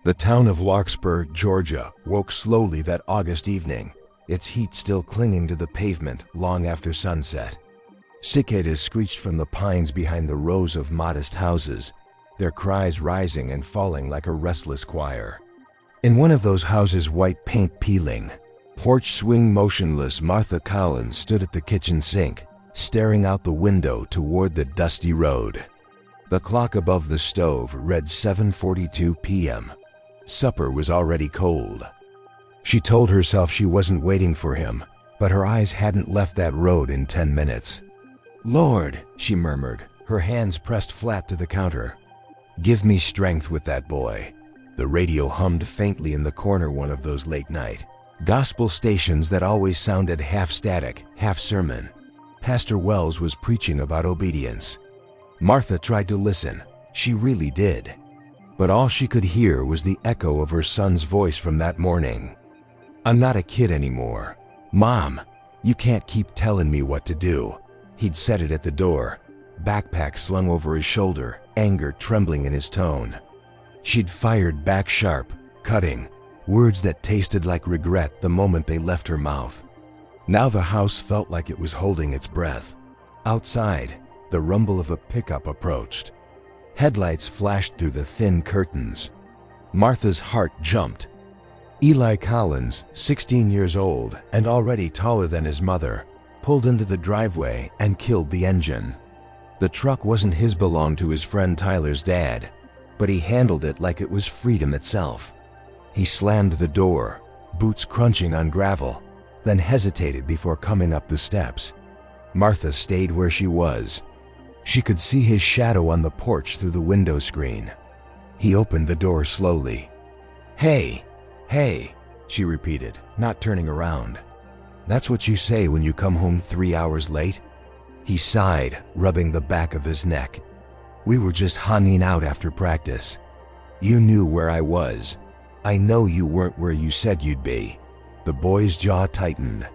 The town of Larkspur, Georgia, woke slowly that August evening, its heat still clinging to the pavement long after sunset. Cicadas screeched from the pines behind the rows of modest houses, their cries rising and falling like a restless choir. In one of those houses, white paint peeling, porch swing motionless, Martha Collins stood at the kitchen sink, staring out the window toward the dusty road. The clock above the stove read 7:42 p.m. Supper was already cold. She told herself she wasn't waiting for him, but her eyes hadn't left that road in 10 minutes. "Lord," she murmured, her hands pressed flat to the counter. "Give me strength with that boy." The radio hummed faintly in the corner, one of those late-night gospel stations that always sounded half static, half sermon. Pastor Wells was preaching about obedience. Martha tried to listen. She really did. But all she could hear was the echo of her son's voice from that morning. "I'm not a kid anymore. Mom, you can't keep telling me what to do." He'd said it at the door, backpack slung over his shoulder, anger trembling in his tone. She'd fired back sharp, cutting, words that tasted like regret the moment they left her mouth. Now the house felt like it was holding its breath. Outside, the rumble of a pickup approached. Headlights flashed through the thin curtains. Martha's heart jumped. Eli Collins, 16 years old and already taller than his mother, pulled into the driveway and killed the engine. The truck wasn't his, belonged to his friend Tyler's dad, but he handled it like it was freedom itself. He slammed the door, boots crunching on gravel, then hesitated before coming up the steps. Martha stayed where she was. She could see his shadow on the porch through the window screen. He opened the door slowly. Hey, she repeated, not turning around. "That's what you say when you come home 3 hours late?" He sighed, rubbing the back of his neck. "We were just hanging out after practice. You knew where I was. I know you weren't where you said you'd be." The boy's jaw tightened.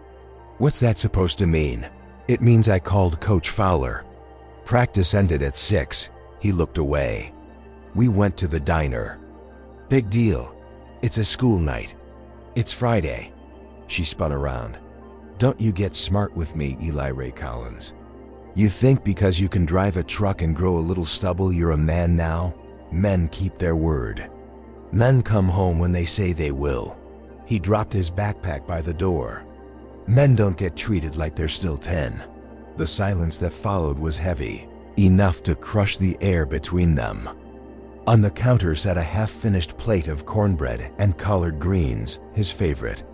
"What's that supposed to mean?" "It means I called Coach Fowler. Practice ended at 6. He looked away. "We went to the diner." "Big deal. It's a school night. It's Friday." She spun around. "Don't you get smart with me, Eli Ray Collins. You think because you can drive a truck and grow a little stubble you're a man now? Men keep their word. Men come home when they say they will." He dropped his backpack by the door. "Men don't get treated like they're still 10. The silence that followed was heavy, enough to crush the air between them. On the counter sat a half-finished plate of cornbread and collard greens, his favorite.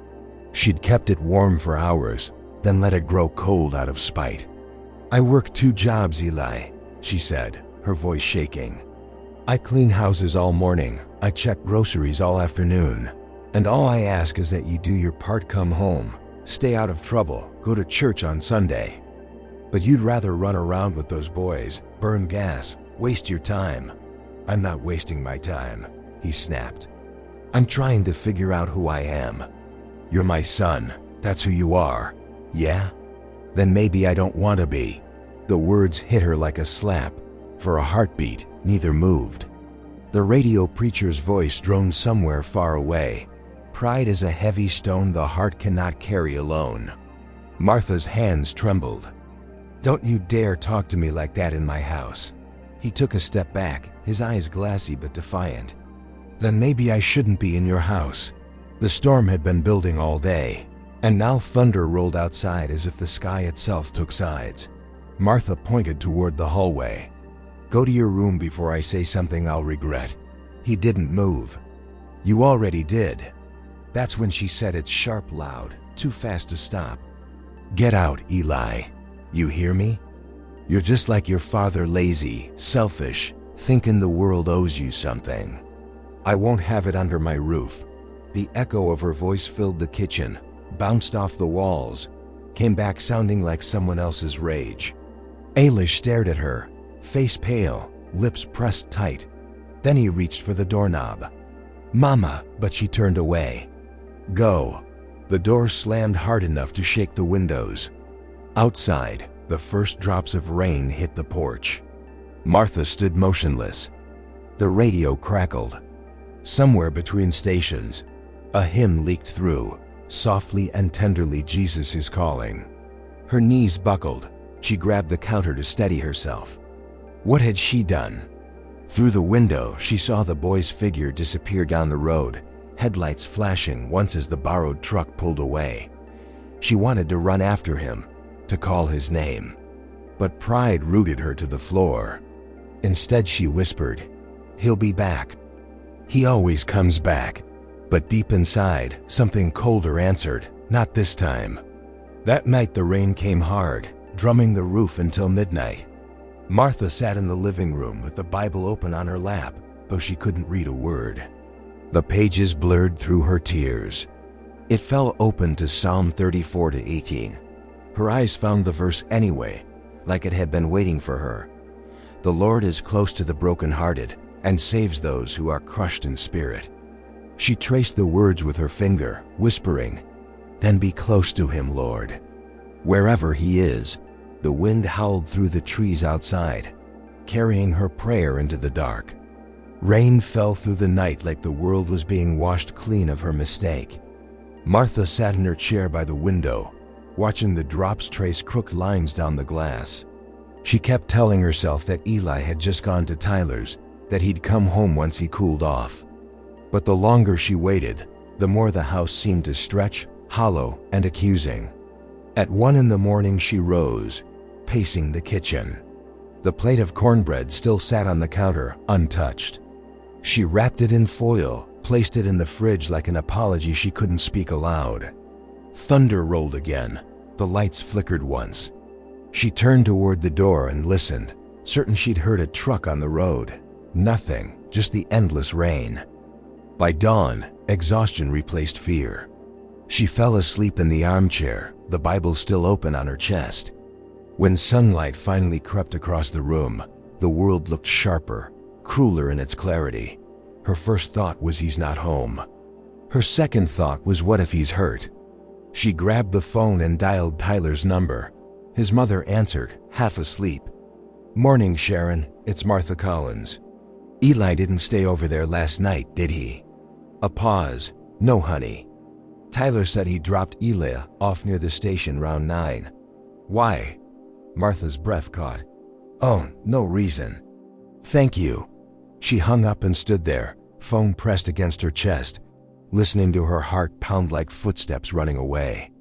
She'd kept it warm for hours, then let it grow cold out of spite. "I work 2 jobs, Eli," she said, her voice shaking. "I clean houses all morning, I check groceries all afternoon, and all I ask is that you do your part, come home, stay out of trouble, go to church on Sunday. But you'd rather run around with those boys, burn gas, waste your time." "I'm not wasting my time," he snapped. "I'm trying to figure out who I am." "You're my son, that's who you are." "Yeah? Then maybe I don't want to be." The words hit her like a slap. For a heartbeat, neither moved. The radio preacher's voice droned somewhere far away. "Pride is a heavy stone the heart cannot carry alone." Martha's hands trembled. "Don't you dare talk to me like that in my house." He took a step back, his eyes glassy but defiant. "Then maybe I shouldn't be in your house." The storm had been building all day, and now thunder rolled outside as if the sky itself took sides. Martha pointed toward the hallway. "Go to your room before I say something I'll regret." He didn't move. "You already did." That's when she said it sharp, loud, too fast to stop. "Get out, Eli. You hear me? You're just like your father, lazy, selfish, thinking the world owes you something. I won't have it under my roof." The echo of her voice filled the kitchen, bounced off the walls, came back sounding like someone else's rage. Ailish stared at her, face pale, lips pressed tight. Then he reached for the doorknob. "Mama," but she turned away. "Go." The door slammed hard enough to shake the windows. Outside, the first drops of rain hit the porch. Martha stood motionless. The radio crackled. Somewhere between stations, a hymn leaked through. Softly and tenderly, Jesus is calling. Her knees buckled. She grabbed the counter to steady herself. What had she done? Through the window, she saw the boy's figure disappear down the road, headlights flashing once as the borrowed truck pulled away. She wanted to run after him, to call his name. But pride rooted her to the floor. Instead, she whispered, "He'll be back. He always comes back." But deep inside, something colder answered, "Not this time." That night the rain came hard, drumming the roof until midnight. Martha sat in the living room with the Bible open on her lap, though she couldn't read a word. The pages blurred through her tears. It fell open to Psalm 34-18. Her eyes found the verse anyway, like it had been waiting for her. "The Lord is close to the brokenhearted and saves those who are crushed in spirit." She traced the words with her finger, whispering, "Then be close to him, Lord." Wherever he is, the wind howled through the trees outside, carrying her prayer into the dark. Rain fell through the night like the world was being washed clean of her mistake. Martha sat in her chair by the window, watching the drops trace crooked lines down the glass. She kept telling herself that Eli had just gone to Tyler's, that he'd come home once he cooled off. But the longer she waited, the more the house seemed to stretch, hollow and accusing. At 1 a.m. she rose, pacing the kitchen. The plate of cornbread still sat on the counter, untouched. She wrapped it in foil, placed it in the fridge like an apology she couldn't speak aloud. Thunder rolled again. The lights flickered once. She turned toward the door and listened, certain she'd heard a truck on the road. Nothing, just the endless rain. By dawn, exhaustion replaced fear. She fell asleep in the armchair, the Bible still open on her chest. When sunlight finally crept across the room, the world looked sharper, crueler in its clarity. Her first thought was he's not home. Her second thought was, what if he's hurt? She grabbed the phone and dialed Tyler's number. His mother answered, half asleep. "Morning, Sharon. It's Martha Collins. Eli didn't stay over there last night, did he?" A pause. "No, honey. Tyler said he dropped Eli off near the station round 9. "Why?" Martha's breath caught. "Oh, no reason." "Thank you." She hung up and stood there, phone pressed against her chest, listening to her heart pound like footsteps running away.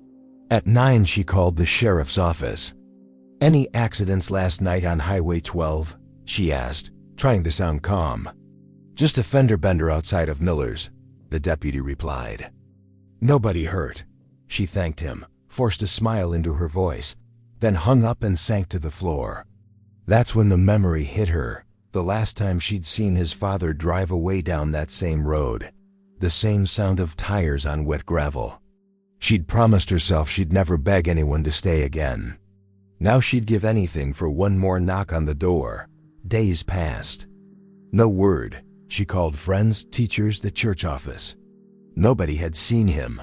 At 9 she called the sheriff's office. "Any accidents last night on Highway 12? She asked, trying to sound calm. "Just a fender bender outside of Miller's," the deputy replied. "Nobody hurt." She thanked him, forced a smile into her voice, then hung up and sank to the floor. That's when the memory hit her, the last time she'd seen his father drive away down that same road, the same sound of tires on wet gravel. She'd promised herself she'd never beg anyone to stay again. Now she'd give anything for one more knock on the door. Days passed. No word. She called friends, teachers, the church office. Nobody had seen him.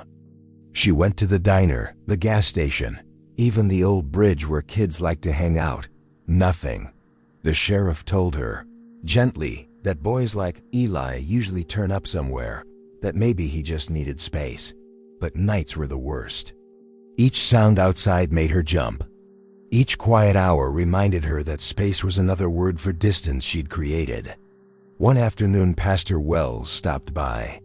She went to the diner, the gas station, even the old bridge where kids like to hang out. Nothing. The sheriff told her, gently, that boys like Eli usually turn up somewhere, that maybe he just needed space. But nights were the worst. Each sound outside made her jump. Each quiet hour reminded her that space was another word for distance she'd created. One afternoon, Pastor Wells stopped by.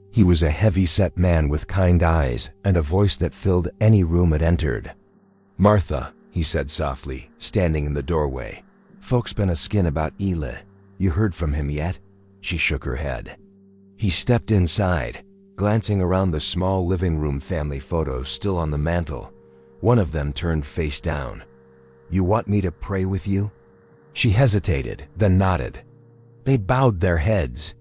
He was a heavy-set man with kind eyes and a voice that filled any room it entered. "Martha," he said softly, standing in the doorway, "folks been a-skin about Eli. You heard from him yet?" She shook her head. He stepped inside, glancing around the small living room family photos still on the mantel. One of them turned face down. "You want me to pray with you?" She hesitated, then nodded. They bowed their heads.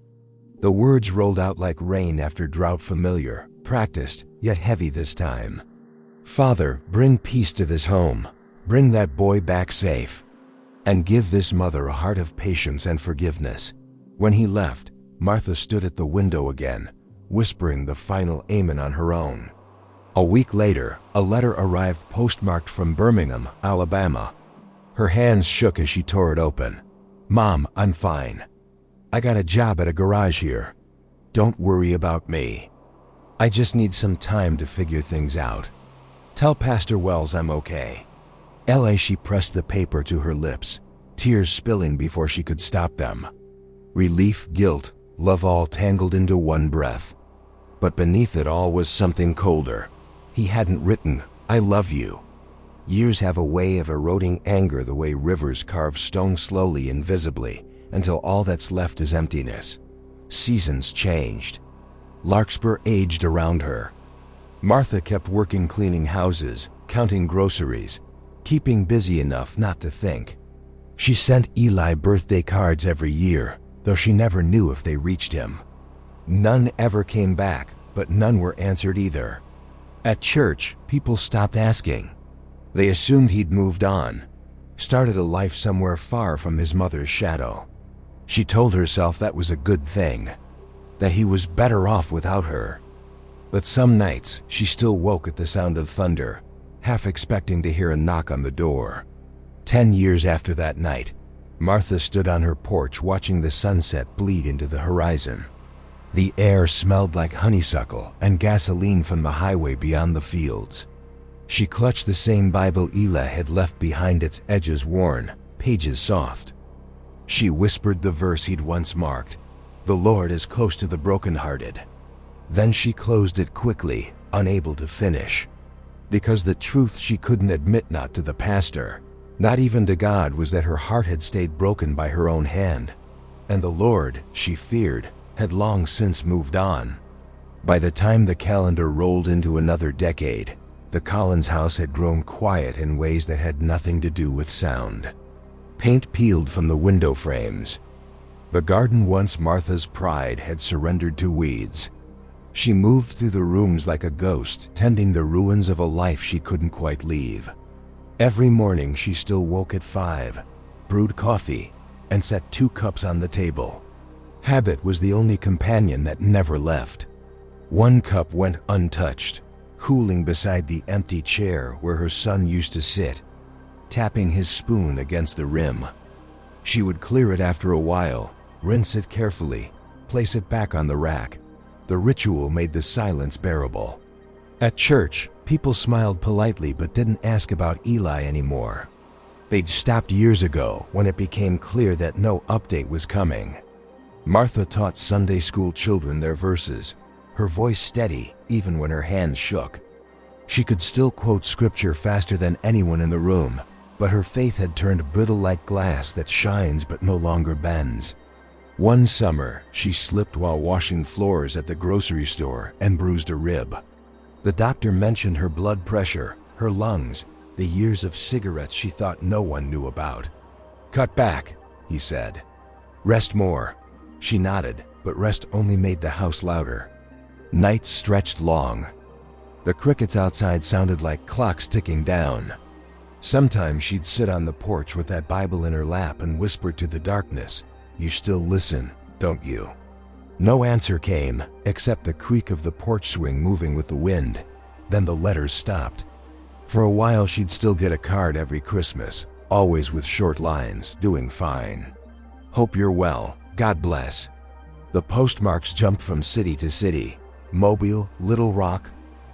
The words rolled out like rain after drought, familiar, practiced, yet heavy this time. "Father, bring peace to this home. Bring that boy back safe. And give this mother a heart of patience and forgiveness." When he left, Martha stood at the window again, whispering the final amen on her own. A week later, a letter arrived postmarked from Birmingham, Alabama. Her hands shook as she tore it open. "Mom, I'm fine. I got a job at a garage here. Don't worry about me. I just need some time to figure things out. Tell Pastor Wells I'm okay. She pressed the paper to her lips, tears spilling before she could stop them. Relief, guilt, love all tangled into one breath. But beneath it all was something colder. He hadn't written, "I love you." Years have a way of eroding anger the way rivers carve stone slowly, invisibly, until all that's left is emptiness. Seasons changed. Larkspur aged around her. Martha kept working cleaning houses, counting groceries, keeping busy enough not to think. She sent Eli birthday cards every year, though she never knew if they reached him. None ever came back, but none were answered either. At church, people stopped asking. They assumed he'd moved on, started a life somewhere far from his mother's shadow. She told herself that was a good thing, that he was better off without her. But some nights, she still woke at the sound of thunder, half expecting to hear a knock on the door. 10 years after that night, Martha stood on her porch watching the sunset bleed into the horizon. The air smelled like honeysuckle and gasoline from the highway beyond the fields. She clutched the same Bible Eli had left behind, its edges worn, pages soft. She whispered the verse he'd once marked, "The Lord is close to the brokenhearted." Then she closed it quickly, unable to finish. Because the truth she couldn't admit, not to the pastor, not even to God, was that her heart had stayed broken by her own hand. And the Lord, she feared, had long since moved on. By the time the calendar rolled into another decade, the Collins house had grown quiet in ways that had nothing to do with sound. Paint peeled from the window frames. The garden, once Martha's pride, had surrendered to weeds. She moved through the rooms like a ghost, tending the ruins of a life she couldn't quite leave. Every morning she still woke at 5, brewed coffee, and set 2 cups on the table. Habit was the only companion that never left. 1 cup went untouched, cooling beside the empty chair where her son used to sit, tapping his spoon against the rim. She would clear it after a while, rinse it carefully, place it back on the rack. The ritual made the silence bearable. At church, people smiled politely but didn't ask about Eli anymore. They'd stopped years ago when it became clear that no update was coming. Martha taught Sunday school children their verses, her voice steady even when her hands shook. She could still quote scripture faster than anyone in the room, but her faith had turned brittle like glass that shines but no longer bends. One summer, she slipped while washing floors at the grocery store and bruised a rib. The doctor mentioned her blood pressure, her lungs, the years of cigarettes she thought no one knew about. "Cut back," he said. "Rest more." She nodded, but rest only made the house louder. Nights stretched long. The crickets outside sounded like clocks ticking down. Sometimes she'd sit on the porch with that Bible in her lap and whisper to the darkness, "You still listen, don't you?" No answer came, except the creak of the porch swing moving with the wind. Then the letters stopped. For a while she'd still get a card every Christmas, always with short lines, "Doing fine. Hope you're well. God bless." The postmarks jumped from city to city: Mobile, Little Rock,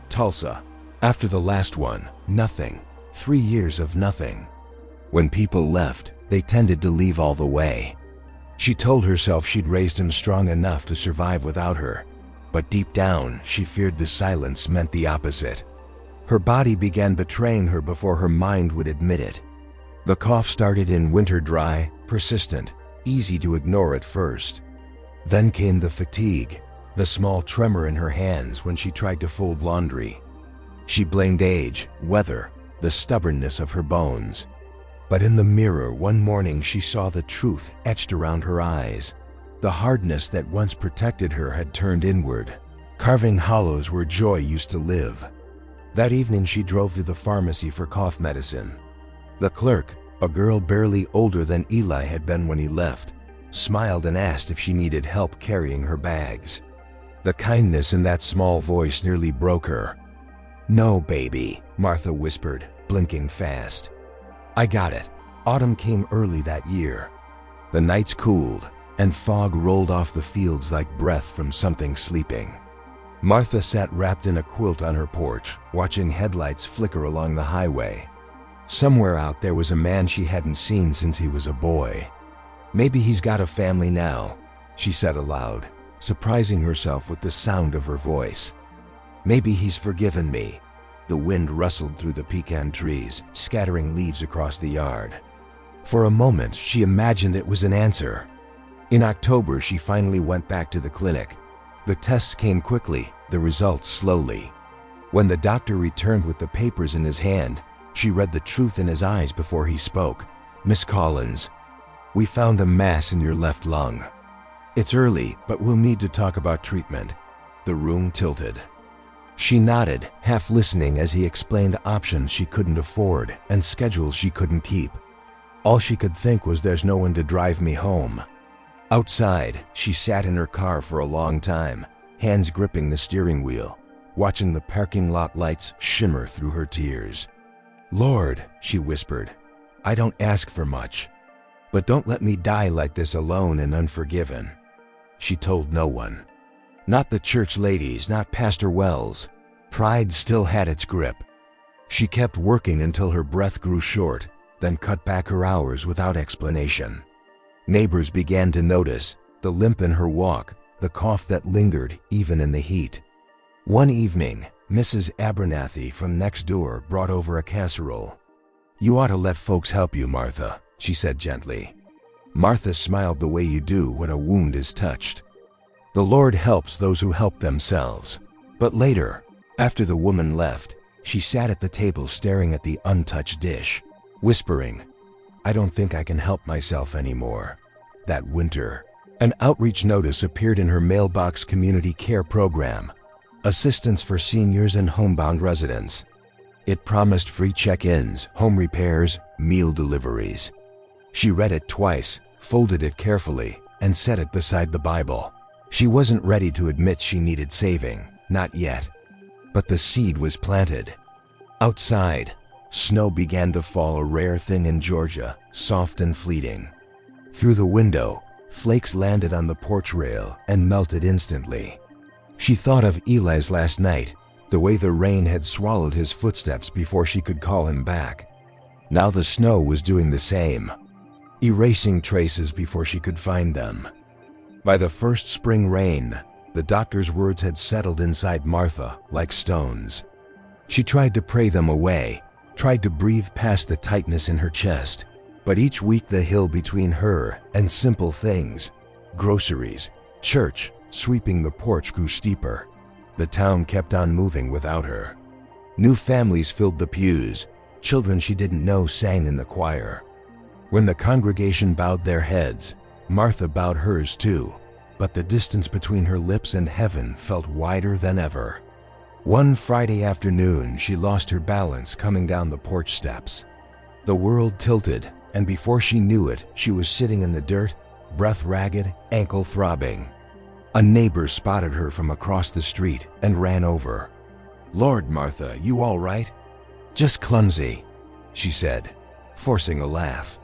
Tulsa. After the last one, nothing. 3 years of nothing. When people left, they tended to leave all the way. She told herself she'd raised him strong enough to survive without her, but deep down, she feared the silence meant the opposite. Her body began betraying her before her mind would admit it. The cough started in winter, dry, persistent, easy to ignore at first. Then came the fatigue, the small tremor in her hands when she tried to fold laundry. She blamed age, weather, the stubbornness of her bones. But in the mirror one morning she saw the truth etched around her eyes. The hardness that once protected her had turned inward, carving hollows where joy used to live. That evening she drove to the pharmacy for cough medicine. The clerk, a girl barely older than Eli had been when he left, smiled and asked if she needed help carrying her bags. The kindness in that small voice nearly broke her. "No, baby," Martha whispered, blinking fast. "I got it." Autumn came early that year. The nights cooled, and fog rolled off the fields like breath from something sleeping. Martha sat wrapped in a quilt on her porch, watching headlights flicker along the highway. Somewhere out there was a man she hadn't seen since he was a boy. Maybe he's got a family now, she said aloud, surprising herself with the sound of her voice. Maybe he's forgiven me. The wind rustled through the pecan trees, scattering leaves across the yard. For a moment, she imagined it was an answer. In October, she finally went back to the clinic. The tests came quickly, the results slowly. When the doctor returned with the papers in his hand, she read the truth in his eyes before he spoke. "Miss Collins, we found a mass in your left lung. It's early, but we'll need to talk about treatment." The room tilted. She nodded, half listening as he explained options she couldn't afford and schedules she couldn't keep. All she could think was, there's no one to drive me home. Outside, she sat in her car for a long time, hands gripping the steering wheel, watching the parking lot lights shimmer through her tears. "Lord," she whispered, "I don't ask for much, but don't let me die like this alone and unforgiven." She told no one. Not the church ladies, not Pastor Wells. Pride still had its grip. She kept working until her breath grew short, then cut back her hours without explanation. Neighbors began to notice, the limp in her walk, the cough that lingered even in the heat. One evening, Mrs. Abernathy from next door brought over a casserole. "You ought to let folks help you, Martha," she said gently. Martha smiled the way you do when a wound is touched. The Lord helps those who help themselves. But later, after the woman left, she sat at the table staring at the untouched dish, whispering, "I don't think I can help myself anymore." That winter, an outreach notice appeared in her mailbox: community care program, assistance for seniors and homebound residents. It promised free check-ins, home repairs, meal deliveries. She read it twice, folded it carefully, and set it beside the Bible. She wasn't ready to admit she needed saving, not yet. But the seed was planted. Outside, snow began to fall, a rare thing in Georgia, soft and fleeting. Through the window, flakes landed on the porch rail and melted instantly. She thought of Eli's last night, the way the rain had swallowed his footsteps before she could call him back. Now the snow was doing the same, erasing traces before she could find them. By the first spring rain, the doctor's words had settled inside Martha like stones. She tried to pray them away, tried to breathe past the tightness in her chest, but each week the hill between her and simple things, groceries, church, sweeping the porch, grew steeper. The town kept on moving without her. New families filled the pews, children she didn't know sang in the choir. When the congregation bowed their heads, Martha bowed hers too, but the distance between her lips and heaven felt wider than ever. One Friday afternoon, she lost her balance coming down the porch steps. The world tilted, and before she knew it, she was sitting in the dirt, breath ragged, ankle throbbing. A neighbor spotted her from across the street and ran over. "Lord, Martha, you all right?" "Just clumsy," she said, forcing a laugh.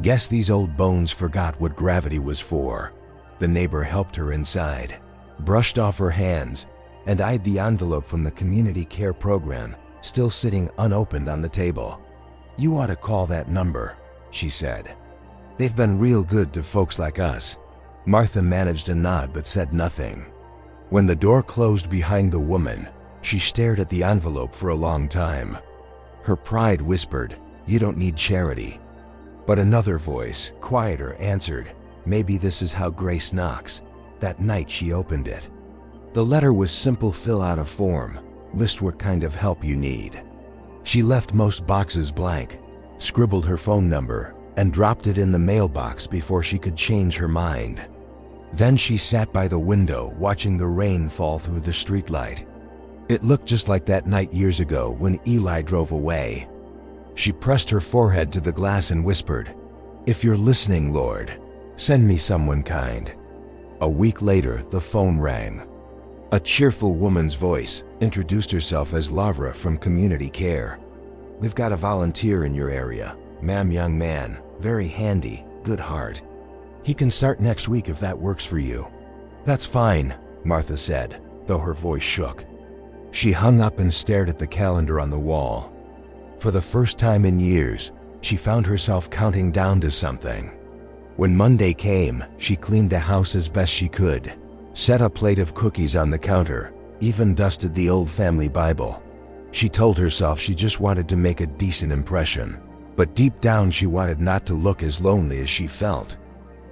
"Guess these old bones forgot what gravity was for." The neighbor helped her inside, brushed off her hands, and eyed the envelope from the community care program, still sitting unopened on the table. "You ought to call that number," she said. "They've been real good to folks like us." Martha managed a nod but said nothing. When the door closed behind the woman, she stared at the envelope for a long time. Her pride whispered, "You don't need charity." But another voice, quieter, answered, "Maybe this is how grace knocks." That night she opened it. The letter was simple: fill out a form, list what kind of help you need. She left most boxes blank, scribbled her phone number, and dropped it in the mailbox before she could change her mind. Then she sat by the window watching the rain fall through the streetlight. It looked just like that night years ago when Eli drove away. She pressed her forehead to the glass and whispered, "If you're listening, Lord, send me someone kind." A week later, the phone rang. A cheerful woman's voice introduced herself as Lavra from Community Care. "We've got a volunteer in your area, ma'am, young man, very handy, good heart." He can start next week if that works for you. That's fine, Martha said, though her voice shook. She hung up and stared at the calendar on the wall. For the first time in years, she found herself counting down to something. When Monday came, she cleaned the house as best she could, set a plate of cookies on the counter, even dusted the old family Bible. She told herself she just wanted to make a decent impression, but deep down she wanted not to look as lonely as she felt.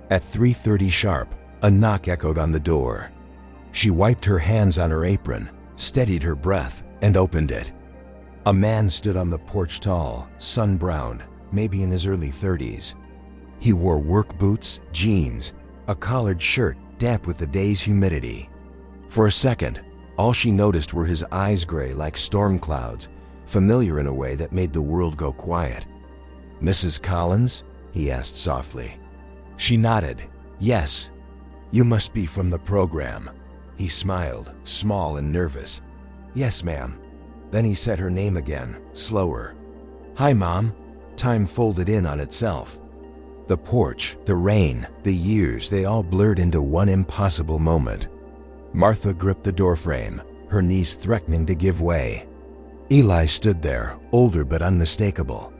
At 3:30 sharp, a knock echoed on the door. She wiped her hands on her apron, steadied her breath, and opened it. A man stood on the porch, tall, sun-browned, maybe in his early 30s. He wore work boots, jeans, a collared shirt damp with the day's humidity. For a second, all she noticed were his eyes, gray like storm clouds, familiar in a way that made the world go quiet. "Mrs. Collins?" he asked softly. She nodded. "Yes." "You must be from the program." He smiled, small and nervous. "Yes, ma'am." Then he said her name again, slower. "Hi, Mom." Time folded in on itself. The porch, the rain, the years, they all blurred into one impossible moment. Martha gripped the doorframe, her knees threatening to give way. Eli stood there, older but unmistakable.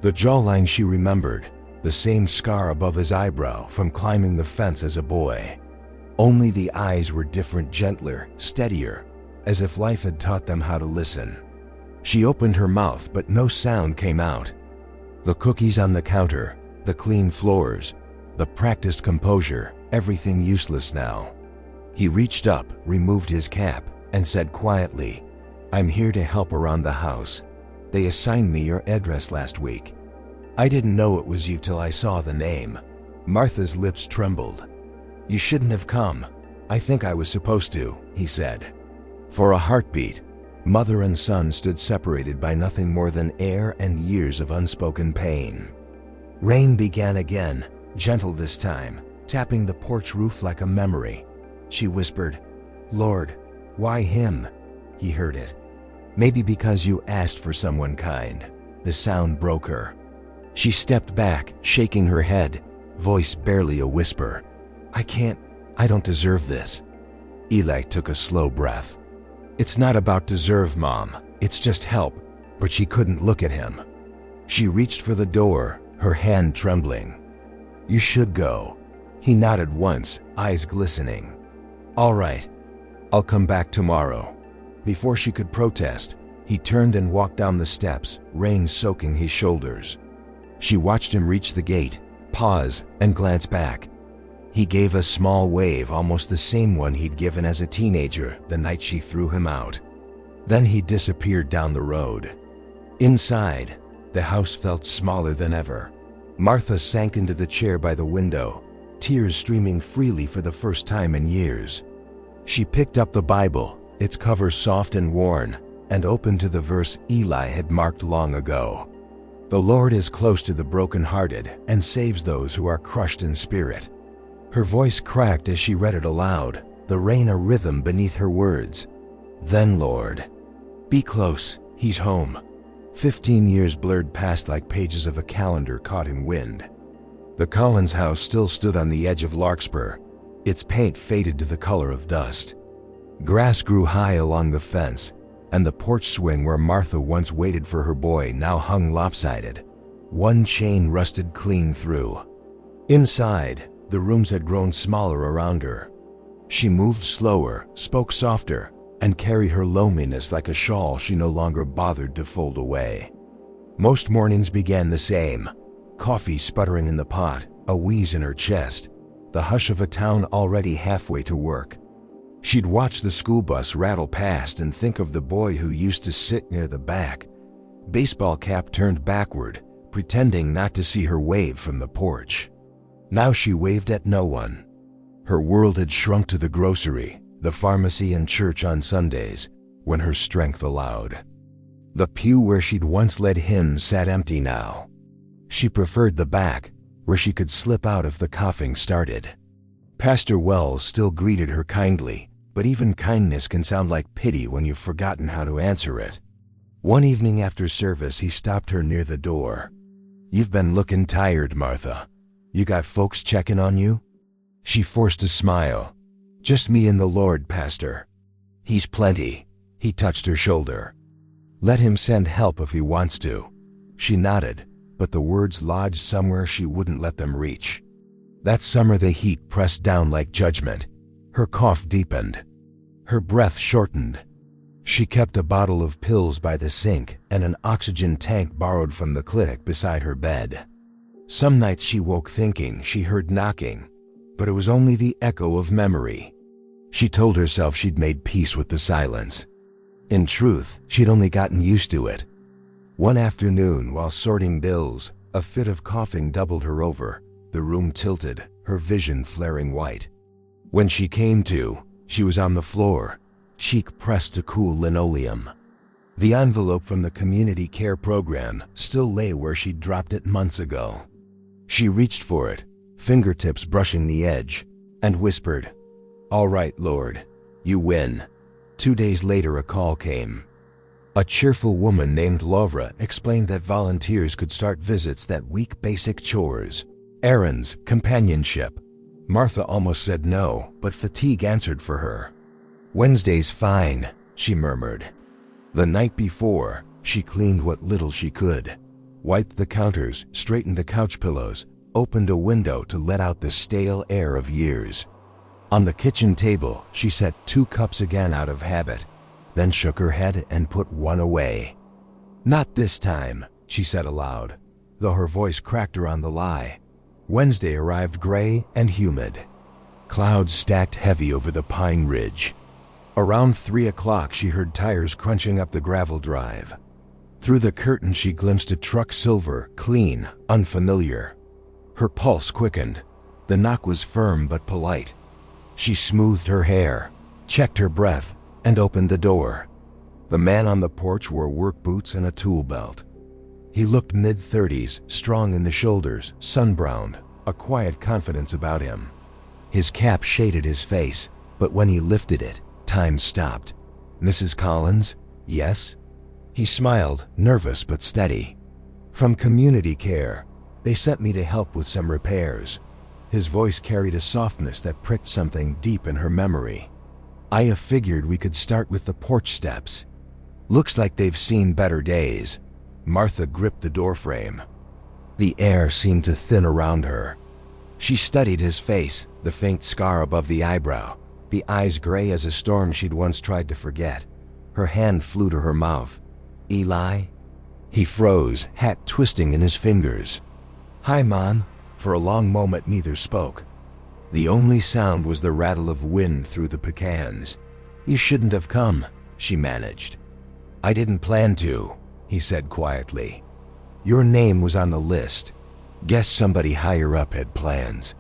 The jawline she remembered, the same scar above his eyebrow from climbing the fence as a boy. Only the eyes were different, gentler, steadier, as if life had taught them how to listen. She opened her mouth, but no sound came out. The cookies on the counter, the clean floors, the practiced composure, everything useless now. He reached up, removed his cap, and said quietly, "I'm here to help around the house. They assigned me your address last week." "I didn't know it was you till I saw the name." Martha's lips trembled. "You shouldn't have come. I think I was supposed to," he said. For a heartbeat, mother and son stood separated by nothing more than air and years of unspoken pain. Rain began again, gentle this time, tapping the porch roof like a memory. She whispered, "Lord, why him?" He heard it. "Maybe because you asked for someone kind." The sound broke her. She stepped back, shaking her head, voice barely a whisper. I don't deserve this." Eli took a slow breath. "It's not about deserve, Mom. It's just help." But she couldn't look at him. She reached for the door, her hand trembling. "You should go." He nodded once, eyes glistening. "All right. I'll come back tomorrow." Before she could protest, he turned and walked down the steps, rain soaking his shoulders. She watched him reach the gate, pause, and glance back. He gave a small wave, almost the same one he'd given as a teenager the night she threw him out. Then he disappeared down the road. Inside, the house felt smaller than ever. Martha sank into the chair by the window, tears streaming freely for the first time in years. She picked up the Bible, its cover soft and worn, and opened to the verse Eli had marked long ago. "The Lord is close to the brokenhearted and saves those who are crushed in spirit." Her voice cracked as she read it aloud, the rain a rhythm beneath her words. "Then, Lord, be close, he's home." 15 years blurred past like pages of a calendar caught in wind. The Collins house still stood on the edge of Larkspur, its paint faded to the color of dust. Grass grew high along the fence, and the porch swing where Martha once waited for her boy now hung lopsided. One chain rusted clean through. Inside, the rooms had grown smaller around her. She moved slower, spoke softer, and carried her loneliness like a shawl she no longer bothered to fold away. Most mornings began the same. Coffee sputtering in the pot, a wheeze in her chest, the hush of a town already halfway to work. She'd watch the school bus rattle past and think of the boy who used to sit near the back, baseball cap turned backward, pretending not to see her wave from the porch. Now she waved at no one. Her world had shrunk to the grocery, the pharmacy, and church on Sundays, when her strength allowed. The pew where she'd once led hymns sat empty now. She preferred the back, where she could slip out if the coughing started. Pastor Wells still greeted her kindly, but even kindness can sound like pity when you've forgotten how to answer it. One evening after service, he stopped her near the door. "You've been looking tired, Martha." You got folks checking on you?" She forced a smile. "Just me and the Lord, Pastor. He's plenty." He touched her shoulder. "Let him send help if he wants to." She nodded, but the words lodged somewhere she wouldn't let them reach. That summer the heat pressed down like judgment. Her cough deepened. Her breath shortened. She kept a bottle of pills by the sink and an oxygen tank borrowed from the clinic beside her bed. Some nights she woke thinking she heard knocking, but it was only the echo of memory. She told herself she'd made peace with the silence. In truth, she'd only gotten used to it. One afternoon, while sorting bills, a fit of coughing doubled her over. The room tilted, her vision flaring white. When she came to, she was on the floor, cheek pressed to cool linoleum. The envelope from the community care program still lay where she'd dropped it months ago. She reached for it, fingertips brushing the edge, and whispered, "All right, Lord, you win." 2 days later a call came. A cheerful woman named Laura explained that volunteers could start visits that week: basic chores, errands, companionship. Martha almost said no, but fatigue answered for her. "Wednesday's fine," she murmured. The night before, she cleaned what little she could, wiped the counters, straightened the couch pillows, opened a window to let out the stale air of years. On the kitchen table, she set 2 cups again out of habit, then shook her head and put one away. "Not this time," she said aloud, though her voice cracked her on the lie. Wednesday arrived gray and humid. Clouds stacked heavy over the pine ridge. Around 3 o'clock, she heard tires crunching up the gravel drive. Through the curtain, she glimpsed a truck, silver, clean, unfamiliar. Her pulse quickened. The knock was firm but polite. She smoothed her hair, checked her breath, and opened the door. The man on the porch wore work boots and a tool belt. He looked mid-30s, strong in the shoulders, sun-browned, a quiet confidence about him. His cap shaded his face, but when he lifted it, time stopped. "Mrs. Collins?" "Yes?" He smiled, nervous but steady. "From community care. They sent me to help with some repairs." His voice carried a softness that pricked something deep in her memory. "I figured we could start with the porch steps. Looks like they've seen better days." Martha gripped the doorframe. The air seemed to thin around her. She studied his face, the faint scar above the eyebrow, the eyes gray as a storm she'd once tried to forget. Her hand flew to her mouth. "Eli?" He froze, hat twisting in his fingers. "Hi, Mom." For a long moment neither spoke. The only sound was the rattle of wind through the pecans. "You shouldn't have come," she managed. "I didn't plan to," he said quietly. "Your name was on the list. Guess somebody higher up had plans."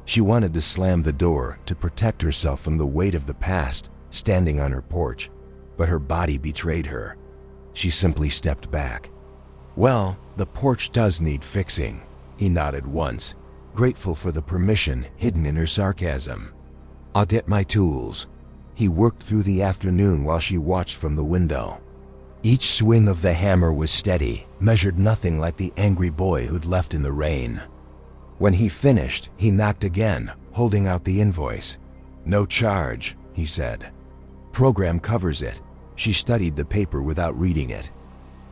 She wanted to slam the door to protect herself from the weight of the past standing on her porch, but her body betrayed her. She simply stepped back. "Well, the porch does need fixing." He nodded once, grateful for the permission hidden in her sarcasm. "I'll get my tools." He worked through the afternoon while she watched from the window. Each swing of the hammer was steady, measured nothing like the angry boy who'd left in the rain. When he finished, he knocked again, holding out the invoice. "No charge," he said. "Program covers it." She studied the paper without reading it.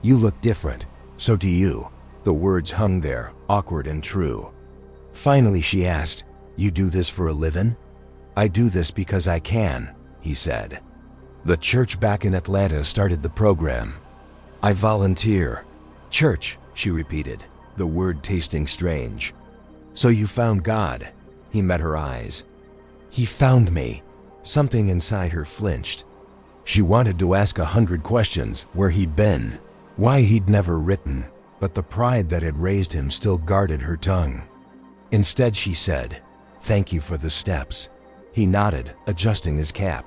"You look different. So do you." The words hung there, awkward and true. Finally she asked, "You do this for a living?" "I do this because I can," he said. "The church back in Atlanta started the program. I volunteer." "Church," she repeated, the word tasting strange. "So you found God?" He met her eyes. "He found me." Something inside her flinched. She wanted to ask 100 questions, where he'd been, why he'd never written, but the pride that had raised him still guarded her tongue. Instead she said, "Thank you for the steps." He nodded, adjusting his cap.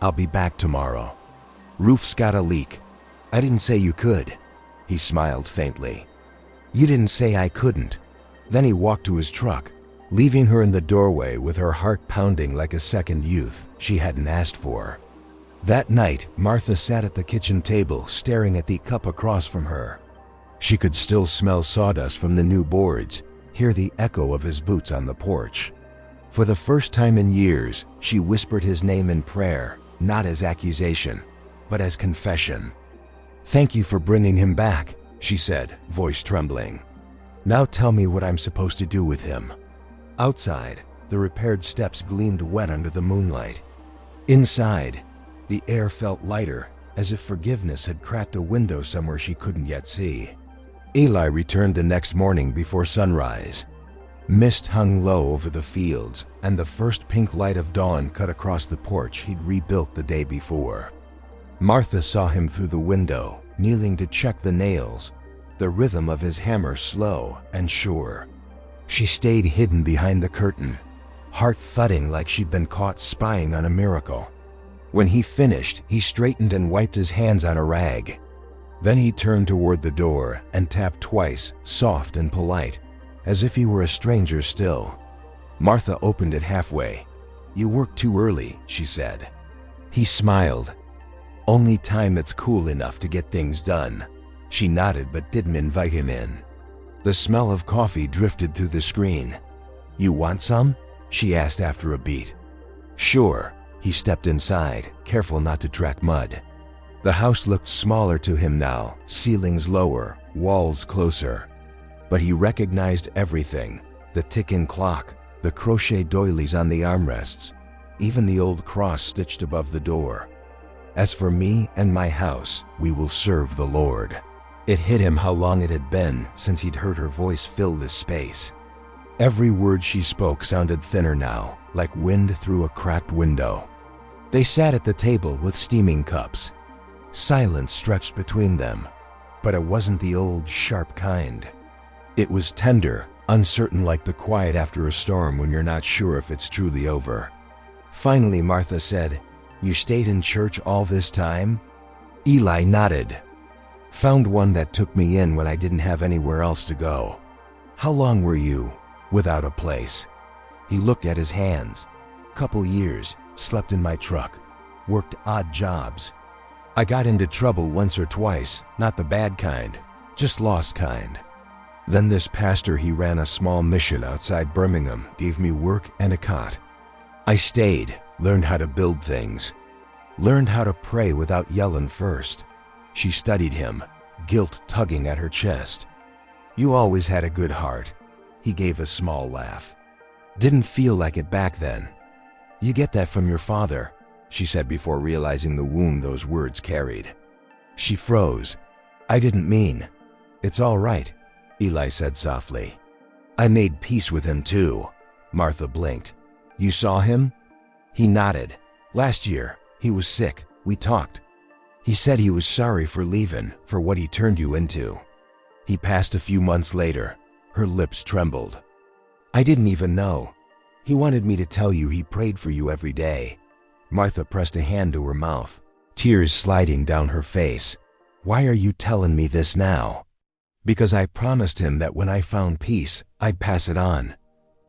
"I'll be back tomorrow." "Roof's got a leak." "I didn't say you could." He smiled faintly. "You didn't say I couldn't." Then he walked to his truck, leaving her in the doorway with her heart pounding like a second youth she hadn't asked for. That night, Martha sat at the kitchen table staring at the cup across from her. She could still smell sawdust from the new boards, hear the echo of his boots on the porch. For the first time in years, she whispered his name in prayer, not as accusation, but as confession. "Thank you for bringing him back," she said, voice trembling. "Now tell me what I'm supposed to do with him." Outside, the repaired steps gleamed wet under the moonlight. Inside, the air felt lighter, as if forgiveness had cracked a window somewhere she couldn't yet see. Eli returned the next morning before sunrise. Mist hung low over the fields, and the first pink light of dawn cut across the porch he'd rebuilt the day before. Martha saw him through the window, kneeling to check the nails, the rhythm of his hammer slow and sure. She stayed hidden behind the curtain, heart thudding like she'd been caught spying on a miracle. When he finished, he straightened and wiped his hands on a rag. Then he turned toward the door and tapped twice, soft and polite, as if he were a stranger still. Martha opened it halfway. "You work too early," she said. He smiled. "Only time that's cool enough to get things done." She nodded but didn't invite him in. The smell of coffee drifted through the screen. "You want some?" she asked after a beat. "Sure." He stepped inside, careful not to track mud. The house looked smaller to him now, ceilings lower, walls closer. But he recognized everything: the ticking clock, the crochet doilies on the armrests, even the old cross stitched above the door. "As for me and my house, we will serve the Lord." It hit him how long it had been since he'd heard her voice fill this space. Every word she spoke sounded thinner now, like wind through a cracked window. They sat at the table with steaming cups. Silence stretched between them, but it wasn't the old, sharp kind. It was tender, uncertain, like the quiet after a storm when you're not sure if it's truly over. Finally, Martha said, "You stayed in church all this time?" Eli nodded. "Found one that took me in when I didn't have anywhere else to go." "How long were you without a place?" He looked at his hands. "Couple years, slept in my truck, worked odd jobs. I got into trouble once or twice, not the bad kind, just lost kind. Then this pastor he ran a small mission outside Birmingham gave me work and a cot. I stayed, learned how to build things, learned how to pray without yelling first." She studied him, guilt tugging at her chest. "You always had a good heart." He gave a small laugh. "Didn't feel like it back then." "You get that from your father," she said before realizing the wound those words carried. She froze. "I didn't mean." "It's all right," Eli said softly. "I made peace with him too." Martha blinked. "You saw him?" He nodded. "Last year, he was sick. We talked. He said he was sorry for leaving, for what he turned you into. He passed a few months later." Her lips trembled. "I didn't even know. He wanted me to tell you he prayed for you every day." Martha pressed a hand to her mouth, tears sliding down her face. "Why are you telling me this now?" "Because I promised him that when I found peace, I'd pass it on."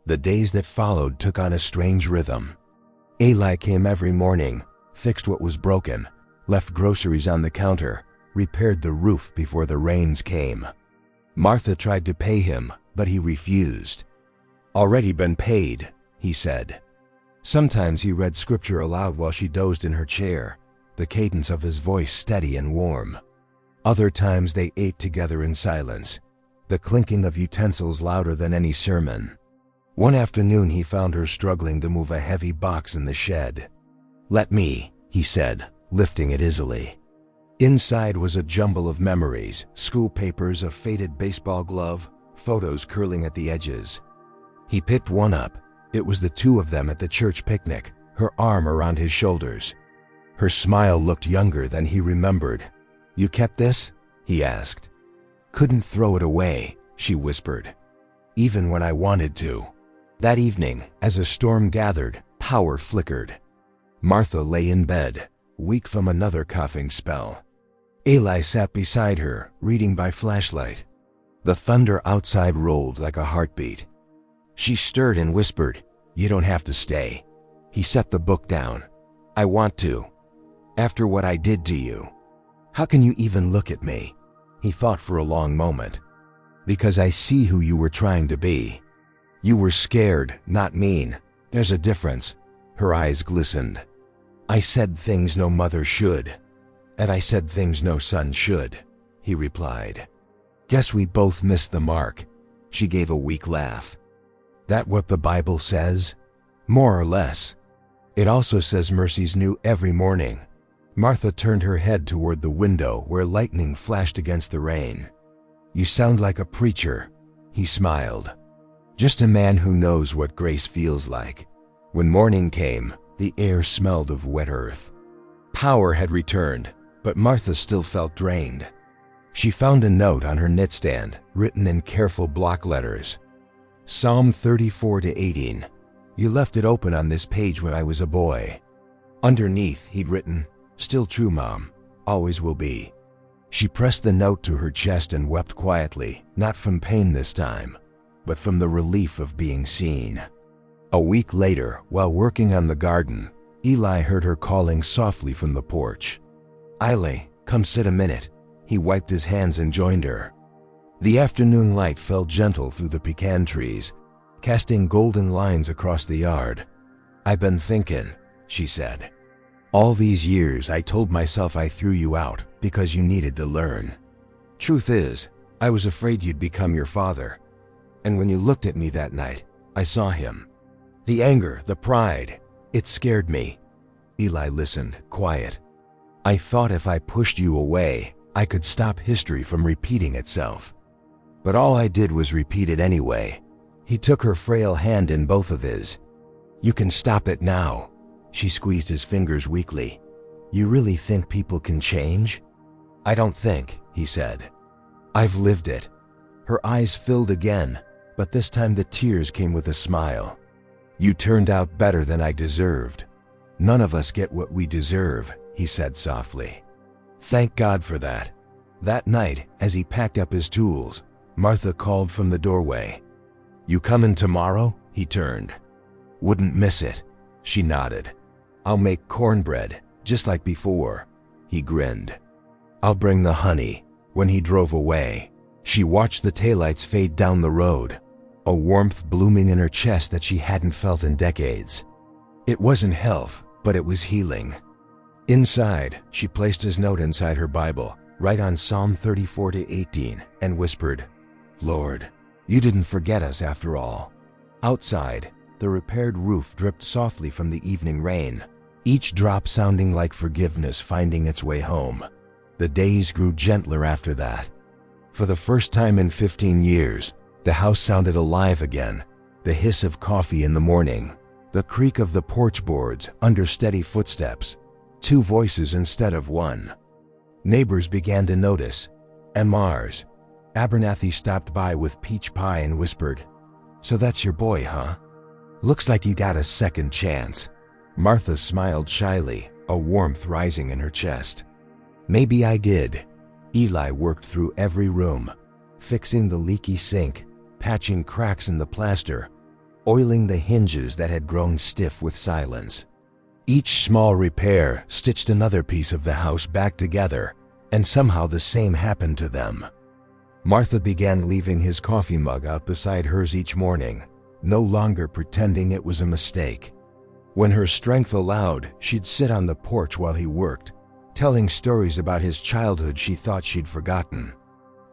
The days that followed took on a strange rhythm. Eli came every morning, fixed what was broken, left groceries on the counter, repaired the roof before the rains came. Martha tried to pay him, but he refused. "Already been paid," he said. Sometimes he read scripture aloud while she dozed in her chair, the cadence of his voice steady and warm. Other times they ate together in silence, the clinking of utensils louder than any sermon. One afternoon he found her struggling to move a heavy box in the shed. "Let me," he said, lifting it easily. Inside was a jumble of memories, school papers, a faded baseball glove, photos curling at the edges. He picked one up. It was the two of them at the church picnic, her arm around his shoulders. Her smile looked younger than he remembered. "You kept this?" he asked. "Couldn't throw it away," she whispered. "Even when I wanted to." That evening, as a storm gathered, power flickered. Martha lay in bed, weak from another coughing spell. Eli sat beside her, reading by flashlight. The thunder outside rolled like a heartbeat. She stirred and whispered, "You don't have to stay." He set the book down. "I want to. After what I did to you. How can you even look at me?" He thought for a long moment. "Because I see who you were trying to be." You were scared, not mean. There's a difference. Her eyes glistened. I said things no mother should. And I said things no son should, he replied. Guess we both missed the mark. She gave a weak laugh. That what the Bible says? More or less. It also says mercy's new every morning. Martha turned her head toward the window where lightning flashed against the rain. You sound like a preacher, he smiled. Just a man who knows what grace feels like. When morning came, the air smelled of wet earth. Power had returned, but Martha still felt drained. She found a note on her nightstand, written in careful block letters. Psalm 34-18. You left it open on this page when I was a boy. Underneath, he'd written, Still true, Mom. Always will be. She pressed the note to her chest and wept quietly, not from pain this time, but from the relief of being seen. A week later, while working on the garden, Eli heard her calling softly from the porch. Ile, come sit a minute. He wiped his hands and joined her. The afternoon light fell gentle through the pecan trees, casting golden lines across the yard. I've been thinking, she said. All these years I told myself I threw you out because you needed to learn. Truth is, I was afraid you'd become your father. And when you looked at me that night, I saw him. The anger, the pride, it scared me. Eli listened, quiet. I thought if I pushed you away, I could stop history from repeating itself. But all I did was repeat it anyway. He took her frail hand in both of his. You can stop it now. She squeezed his fingers weakly. You really think people can change? I don't think, he said. I've lived it. Her eyes filled again, but this time the tears came with a smile. You turned out better than I deserved. None of us get what we deserve, he said softly. Thank God for that. That night, as he packed up his tools, Martha called from the doorway. You comin' tomorrow? He turned. Wouldn't miss it. She nodded. I'll make cornbread, just like before. He grinned. I'll bring the honey. When he drove away, she watched the taillights fade down the road, a warmth blooming in her chest that she hadn't felt in decades. It wasn't health, but it was healing. Inside, she placed his note inside her Bible, right on Psalm 34-18, and whispered, Lord, you didn't forget us after all. Outside, the repaired roof dripped softly from the evening rain, each drop sounding like forgiveness finding its way home. The days grew gentler after that. For the first time in 15 years, the house sounded alive again, the hiss of coffee in the morning, the creak of the porch boards under steady footsteps, 2 voices instead of 1. Neighbors began to notice. And Mars, Abernathy stopped by with peach pie and whispered, So that's your boy, huh? Looks like you got a second chance. Martha smiled shyly, a warmth rising in her chest. Maybe I did. Eli worked through every room, fixing the leaky sink, patching cracks in the plaster, oiling the hinges that had grown stiff with silence. Each small repair stitched another piece of the house back together, and somehow the same happened to them. Martha began leaving his coffee mug out beside hers each morning, no longer pretending it was a mistake. When her strength allowed, she'd sit on the porch while he worked, telling stories about his childhood she thought she'd forgotten.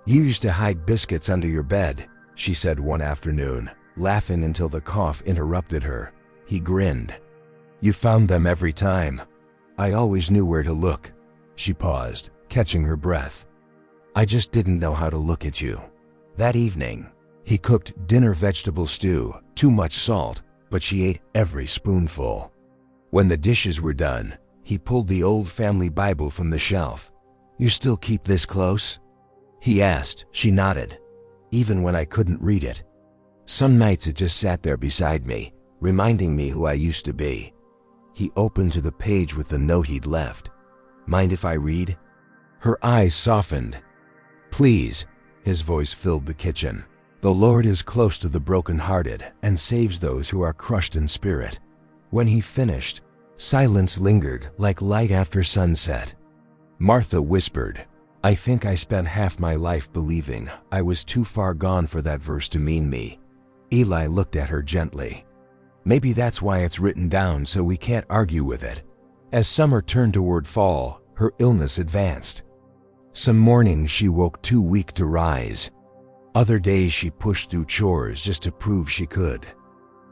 You used to hide biscuits under your bed, she said one afternoon, laughing until the cough interrupted her. He grinned. You found them every time. I always knew where to look. She paused, catching her breath. I just didn't know how to look at you. That evening, he cooked dinner vegetable stew, too much salt, but she ate every spoonful. When the dishes were done, he pulled the old family Bible from the shelf. You still keep this close? He asked. She nodded. Even when I couldn't read it. Some nights it just sat there beside me, reminding me who I used to be. He opened to the page with the note he'd left. Mind if I read? Her eyes softened. Please, his voice filled the kitchen. The Lord is close to the brokenhearted and saves those who are crushed in spirit. When he finished, silence lingered like light after sunset. Martha whispered, I think I spent half my life believing I was too far gone for that verse to mean me. Eli looked at her gently. Maybe that's why it's written down so we can't argue with it. As summer turned toward fall, her illness advanced. Some mornings she woke too weak to rise. Other days she pushed through chores just to prove she could.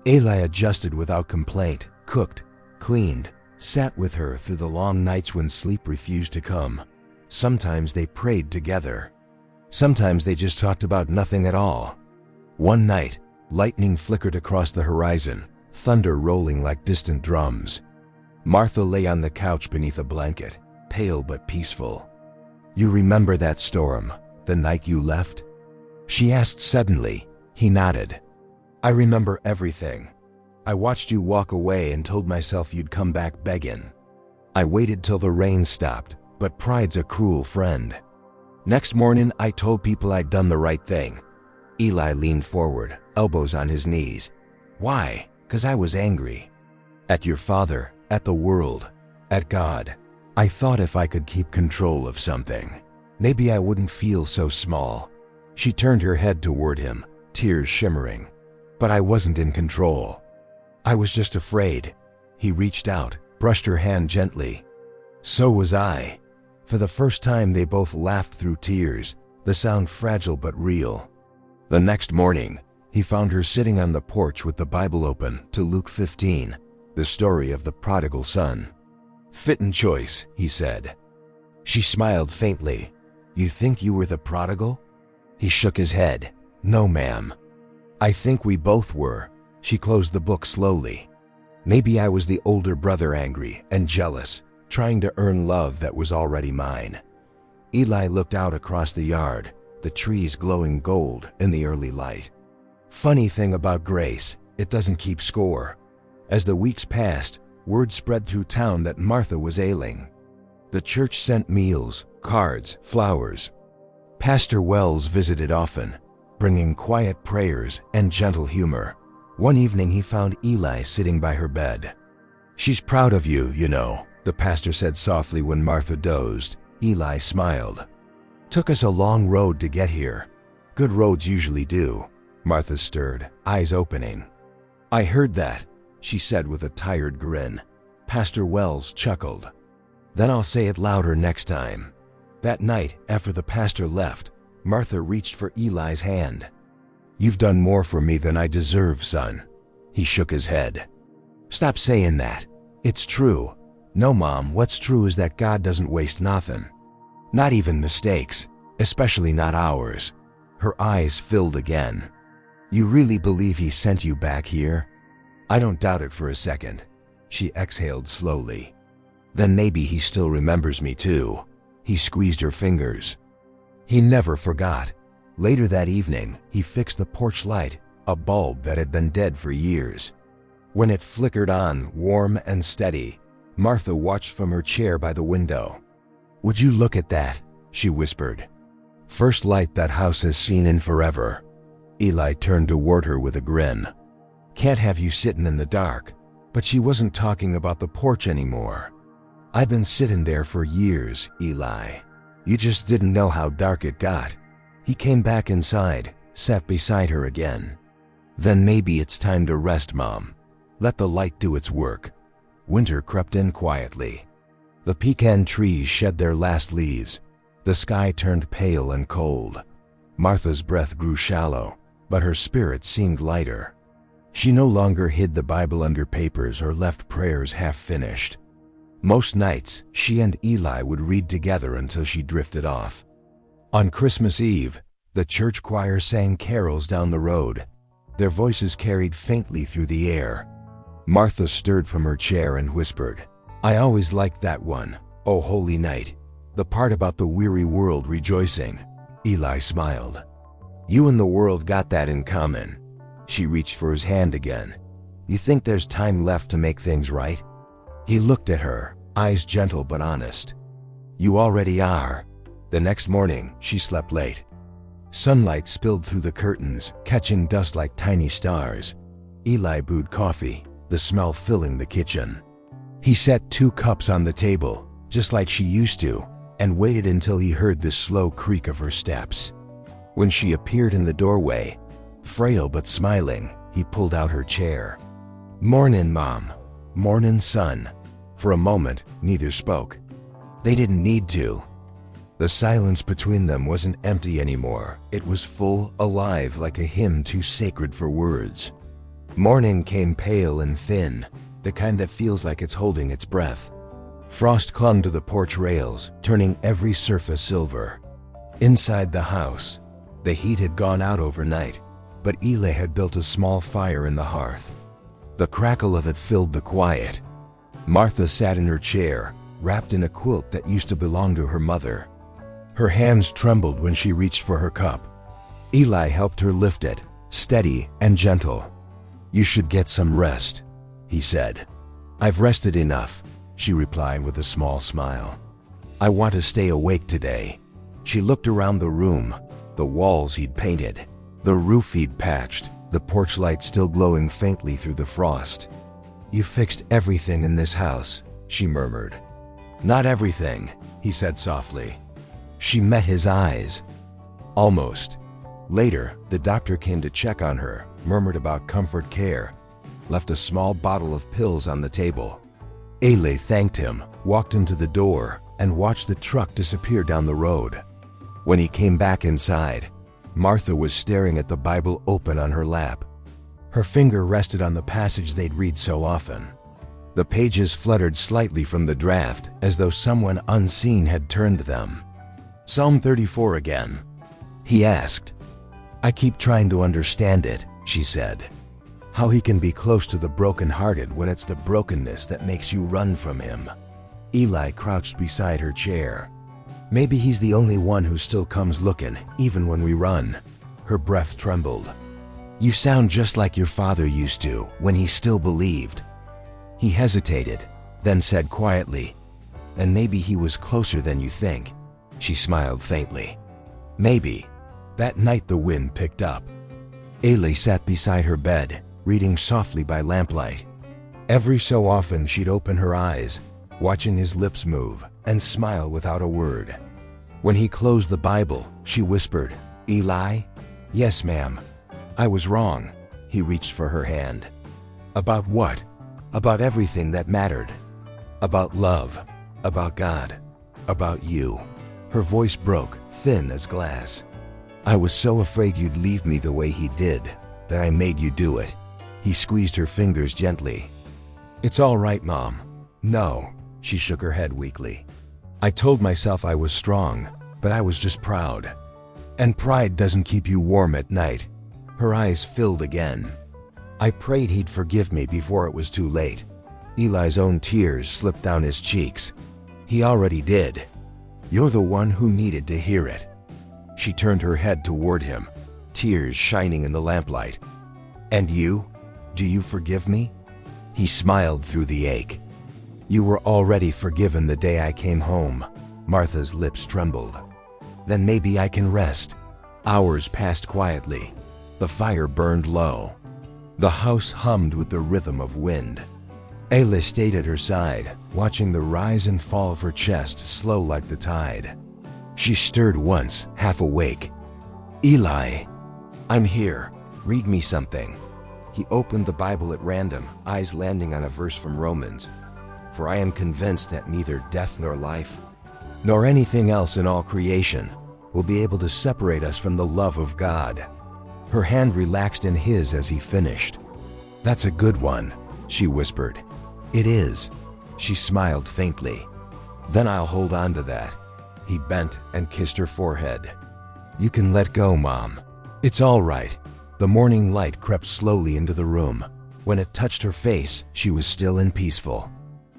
Eli adjusted without complaint, cooked, cleaned, sat with her through the long nights when sleep refused to come. Sometimes they prayed together. Sometimes they just talked about nothing at all. One night, lightning flickered across the horizon, thunder rolling like distant drums. Martha lay on the couch beneath a blanket, pale but peaceful. "You remember that storm, the night you left?" she asked suddenly. He nodded. "I remember everything. I watched you walk away and told myself you'd come back begging. I waited till the rain stopped, but pride's a cruel friend. Next morning, I told people I'd done the right thing." Eli leaned forward, elbows on his knees. "Why? 'Cause I was angry. At your father, at the world, at God. I thought if I could keep control of something, maybe I wouldn't feel so small." She turned her head toward him, tears shimmering. "But I wasn't in control. I was just afraid." He reached out, brushed her hand gently. "So was I." For the first time they both laughed through tears, the sound fragile but real. The next morning, he found her sitting on the porch with the Bible open to Luke 15, the story of the prodigal son. "Fitting choice," he said. She smiled faintly. "You think you were the prodigal?" He shook his head. "No, ma'am. I think we both were." She closed the book slowly. "Maybe I was the older brother, angry and jealous, trying to earn love that was already mine." Eli looked out across the yard, the trees glowing gold in the early light. "Funny thing about grace, it doesn't keep score." As the weeks passed, word spread through town that Martha was ailing. The church sent meals, cards, flowers. Pastor Wells visited often, bringing quiet prayers and gentle humor. One evening he found Eli sitting by her bed. "She's proud of you, you know," the pastor said softly when Martha dozed. Eli smiled. "Took us a long road to get here. Good roads usually do." Martha stirred, eyes opening. "I heard that," she said with a tired grin. Pastor Wells chuckled. "Then I'll say it louder next time." That night, after the pastor left, Martha reached for Eli's hand. "You've done more for me than I deserve, son." He shook his head. "Stop saying that. It's true." "No, Mom, what's true is that God doesn't waste nothing. Not even mistakes, especially not ours." Her eyes filled again. "You really believe he sent you back here?" "I don't doubt it for a second." She exhaled slowly. "Then maybe he still remembers me too." He squeezed her fingers. He never forgot. Later that evening, he fixed the porch light, a bulb that had been dead for years. When it flickered on, warm and steady, Martha watched from her chair by the window. "Would you look at that?" she whispered. "First light that house has seen in forever." Eli turned toward her with a grin. "Can't have you sitting in the dark." But she wasn't talking about the porch anymore. "I've been sitting there for years, Eli. You just didn't know how dark it got." He came back inside, sat beside her again. "Then maybe it's time to rest, Mom. Let the light do its work." Winter crept in quietly. The pecan trees shed their last leaves. The sky turned pale and cold. Martha's breath grew shallow, but her spirit seemed lighter. She no longer hid the Bible under papers or left prayers half-finished. Most nights, she and Eli would read together until she drifted off. On Christmas Eve, the church choir sang carols down the road. Their voices carried faintly through the air. Martha stirred from her chair and whispered, "I always liked that one, 'O Holy Night,' the part about the weary world rejoicing." Eli smiled. "You and the world got that in common." She reached for his hand again. "You think there's time left to make things right?" He looked at her, eyes gentle but honest. "You already are." The next morning, she slept late. Sunlight spilled through the curtains, catching dust like tiny stars. Eli brewed coffee, the smell filling the kitchen. He set 2 cups on the table, just like she used to, and waited until he heard the slow creak of her steps. When she appeared in the doorway, Frail but smiling, he pulled out her chair. "Mornin', Mom." "Mornin', son." For a moment, neither spoke. They didn't need to. The silence between them wasn't empty anymore. It was full, alive, like a hymn too sacred for words. Morning came pale and thin, the kind that feels like it's holding its breath. Frost clung to the porch rails, turning every surface silver. Inside the house, the heat had gone out overnight, but Eli had built a small fire in the hearth. The crackle of it filled the quiet. Martha sat in her chair, wrapped in a quilt that used to belong to her mother. Her hands trembled when she reached for her cup. Eli helped her lift it, steady and gentle. "You should get some rest," he said. "I've rested enough," she replied with a small smile. "I want to stay awake today." She looked around the room, the walls he'd painted, the roof he'd patched, the porch light still glowing faintly through the frost. "You fixed everything in this house," she murmured. "Not everything," he said softly. She met his eyes. "Almost." Later, the doctor came to check on her, murmured about comfort care, left a small bottle of pills on the table. Eli thanked him, walked into the door, and watched the truck disappear down the road. When he came back inside, Martha was staring at the Bible open on her lap. Her finger rested on the passage they'd read so often. The pages fluttered slightly from the draft, as though someone unseen had turned them. "Psalm 34 again?" he asked. "I keep trying to understand it," she said. "How he can be close to the brokenhearted when it's the brokenness that makes you run from him." Eli crouched beside her chair. "Maybe he's the only one who still comes looking, even when we run." Her breath trembled. "You sound just like your father used to, when he still believed." He hesitated, then said quietly, "And maybe he was closer than you think." She smiled faintly. "Maybe." That night the wind picked up. Eli sat beside her bed, reading softly by lamplight. Every so often she'd open her eyes, watching his lips move, and smile without a word. When he closed the Bible, she whispered, "Eli?" "Yes, ma'am." "I was wrong." He reached for her hand. "About what?" "About everything that mattered. About love. About God. About you." Her voice broke, thin as glass. "I was so afraid you'd leave me the way he did, that I made you do it." He squeezed her fingers gently. "It's all right, Mom." "No." She shook her head weakly. "I told myself I was strong, but I was just proud. And pride doesn't keep you warm at night." Her eyes filled again. "I prayed he'd forgive me before it was too late." Eli's own tears slipped down his cheeks. "He already did. You're the one who needed to hear it." She turned her head toward him, tears shining in the lamplight. "And you? Do you forgive me?" He smiled through the ache. "You were already forgiven the day I came home." Martha's lips trembled. "Then maybe I can rest." Hours passed quietly. The fire burned low. The house hummed with the rhythm of wind. Ayla stayed at her side, watching the rise and fall of her chest slow like the tide. She stirred once, half awake. "Eli." "I'm here. Read me something." He opened the Bible at random, eyes landing on a verse from Romans. "For I am convinced that neither death nor life, nor anything else in all creation, will be able to separate us from the love of God." Her hand relaxed in his as he finished. "That's a good one," she whispered. "It is." She smiled faintly. "Then I'll hold on to that." He bent and kissed her forehead. "You can let go, Mom. It's all right." The morning light crept slowly into the room. When it touched her face, she was still and peaceful.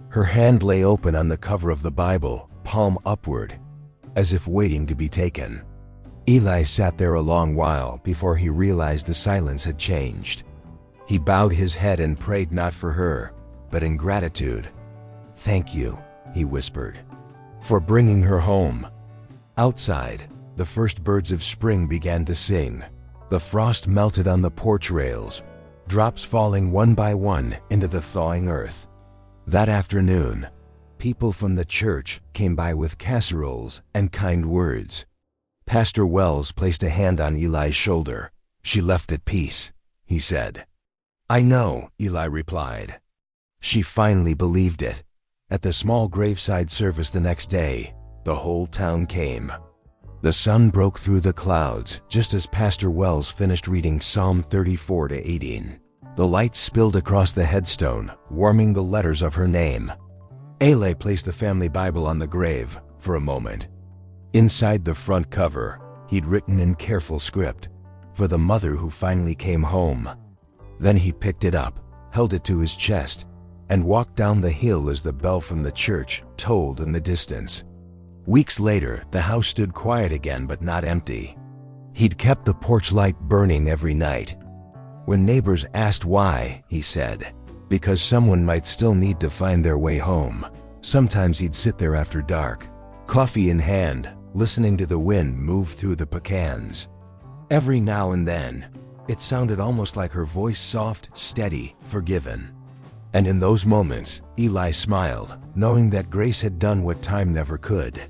Her hand lay open on the cover of the Bible, palm upward, as if waiting to be taken. Eli sat there a long while before he realized the silence had changed. He bowed his head and prayed not for her, but in gratitude. "Thank you," he whispered, "for bringing her home." Outside, the first birds of spring began to sing. The frost melted on the porch rails, drops falling one by one into the thawing earth. That afternoon, people from the church came by with casseroles and kind words. Pastor Wells placed a hand on Eli's shoulder. She left at peace, he said. I know, Eli replied. She finally believed it. At the small graveside service the next day, the whole town came. The sun broke through the clouds just as Pastor Wells finished reading Psalm 34 to 18. The light spilled across the headstone, warming the letters of her name. Eli placed the family Bible on the grave for a moment. Inside the front cover, he'd written in careful script, "For the mother who finally came home." Then he picked it up, held it to his chest, and walked down the hill as the bell from the church tolled in the distance. Weeks later, the house stood quiet again but not empty. He'd kept the porch light burning every night. When neighbors asked why, he said, because someone might still need to find their way home. Sometimes he'd sit there after dark, coffee in hand, listening to the wind move through the pecans. Every now and then, it sounded almost like her voice, soft, steady, forgiven. And in those moments, Eli smiled, knowing that grace had done what time never could.